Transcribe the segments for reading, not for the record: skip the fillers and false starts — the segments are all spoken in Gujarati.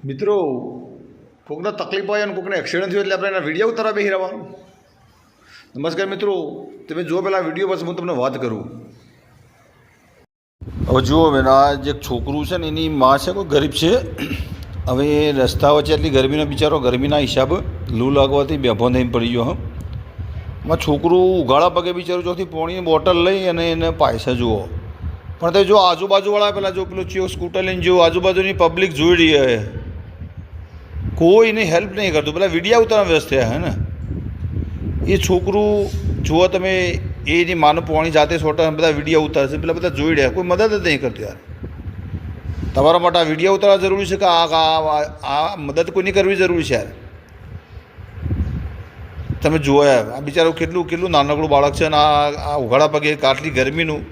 મિત્રો કોઈકને તકલીફ હોય અને કોઈકને એક્સિડન્ટ થયો એટલે આપણે એના વિડીયો ઉતારવા બેસી રહેવાનું. નમસ્કાર મિત્રો, તમે જુઓ પહેલાં વિડીયો પછી હું તમને વાત કરું. હવે જુઓ બેન, આ જે છોકરું છે ને એની મા છે કોઈ ગરીબ છે. હવે રસ્તા વચ્ચે એટલી ગરમીનો બિચારો ગરમીના હિસાબે લૂ લાગવાથી બેભાન થઈને પડી ગયો. એમાં છોકરું ઉઘાડા પગે બિચારું ચોથી પોણીની બોટલ લઈ અને એને પાયસે જુઓ. પણ તે જો આજુબાજુવાળા પેલા જો પેલું ચિયો સ્કૂટર લઈને જો આજુબાજુની પબ્લિક જોઈ રહી હે, કોઈ એની હેલ્પ નહીં કરતું. પેલા વિડીયા ઉતારવા વ્યસ્ત થયા હે ને. એ છોકરું જુઓ તમે, એની માનું પોણી જાતે છોટા બધા વિડીયો ઉતારશે, પેલા બધા જોઈ રહ્યા, કોઈ મદદ જ નહીં કરતું. યાર તમારા માટે આ વિડીયો ઉતારવા જરૂરી છે કે આ મદદ કોઈની કરવી જરૂરી છે? યાર તમે જુઓ યાર, આ બિચારું કેટલું નાનકડું બાળક છે અને આ ઉઘાડા પગે આટલી ગરમીનું,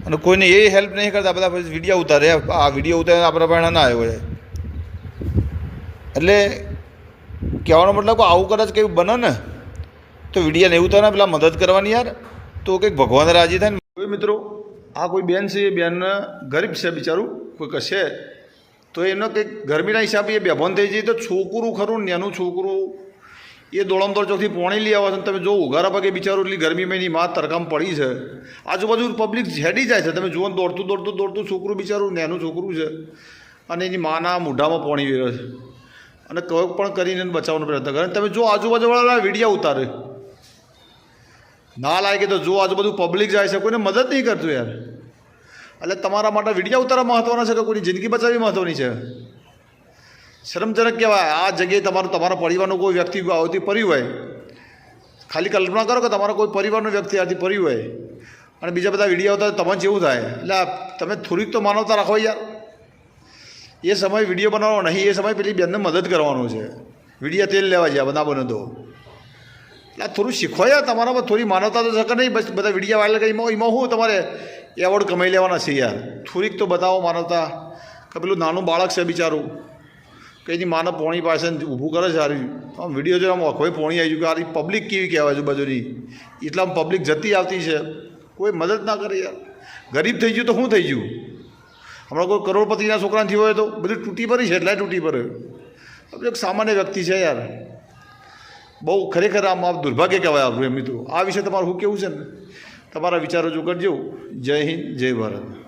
અને કોઈને એ હેલ્પ નહીં કરતા. બધા પછી વિડીયો ઉતારે. આ વિડીયો ઉતારે આપણા પાસે ના આવ્યો છે. એટલે કહેવાનો મતલબ આવું કદાચ કંઈ બને ને તો વિડીયો નહીં ઉતારે, પેલા મદદ કરવાની યાર, તો કંઈક ભગવાન રાજી થાય ને. કોઈ મિત્રો, આ કોઈ બેન છે, એ બેનને ગરીબ છે બિચારું કોઈક હશે, તો એનો કંઈક ગરમીના હિસાબે એ બેભાન થઈ જાય. તો છોકરું ખરું ને, એનું છોકરું એ દોડમદોડ ચોકથી પોણી લઈ આવે છે. તમે જો ઉઘારા પગે બિચારું એટલી ગરમીમાં એની માં તરકામ પડી છે. આજુબાજુ પબ્લિક હેડી જાય છે. તમે જુઓ દોડતું છોકરું બિચારું નેનું છોકરું છે અને એની માના મોઢામાં પોણી વેરે છે અને કંઈક પણ કરીને બચાવવાનો પ્રયત્ન કરે. તમે જો આજુબાજુવાળા વિડીયો ઉતારે ના લાગે તો જો આજુબાજુ પબ્લિક જાય છે, કોઈને મદદ નહીં કરતું યાર. એટલે તમારા માટે વિડીયો ઉતારવા મહત્ત્વના છે કે કોઈની જિંદગી બચાવવી મહત્ત્વની છે? શરમજનક કહેવાય. આ જગ્યાએ તમારા પરિવારનું કોઈ વ્યક્તિ આવતી પડ્યું હોય, ખાલી કલ્પના કરો કે તમારા કોઈ પરિવારનું વ્યક્તિ આથી પડ્યું હોય અને બીજા બધા વિડીયો આવતા તમને જેવું થાય. એટલે તમે થોડીક તો માનવતા રાખો યાર. એ સમય વિડીયો બનાવવાનો નહીં, એ સમય પેલી બેનને મદદ કરવાનો છે. વિડીયો તેલ લેવા જાય બધા બને તો. એટલે થોડું શીખો યાર. તમારામાં થોડી માનવતા તો શકે નહીં. બસ બધા વિડીયો વાળા કે એમાં શું તમારે એવોર્ડ કમાઈ લેવાના છે યાર? થોડીક તો બતાવો માનવતા. કે પેલું નાનું બાળક છે બિચારું, કે એની માને પોણી પાસે ઊભું કરે છે. સારી આમ વિડીયો જો આમ આખોય પોણી આવી ગયું કે આ પબ્લિક કેવી કહેવાય આજુબાજુની, એટલામાં પબ્લિક જતી આવતી છે, કોઈ મદદ ના કરે યાર. ગરીબ થઈ ગયું તો શું થઈ ગયું? હમણાં કોઈ કરોડપતિના છોકરાને થયું હોય તો બધું તૂટી પડી છે, એટલે તૂટી પડે. આપણે એક સામાન્ય વ્યક્તિ છે યાર. બહુ ખરેખર આમ દુર્ભાગ્ય કહેવાય આપણું. મિત્રો, આ વિશે તમારું શું કેવું છે ને? તમારા વિચારો જો કરજો. જય હિન્દ, જય ભારત.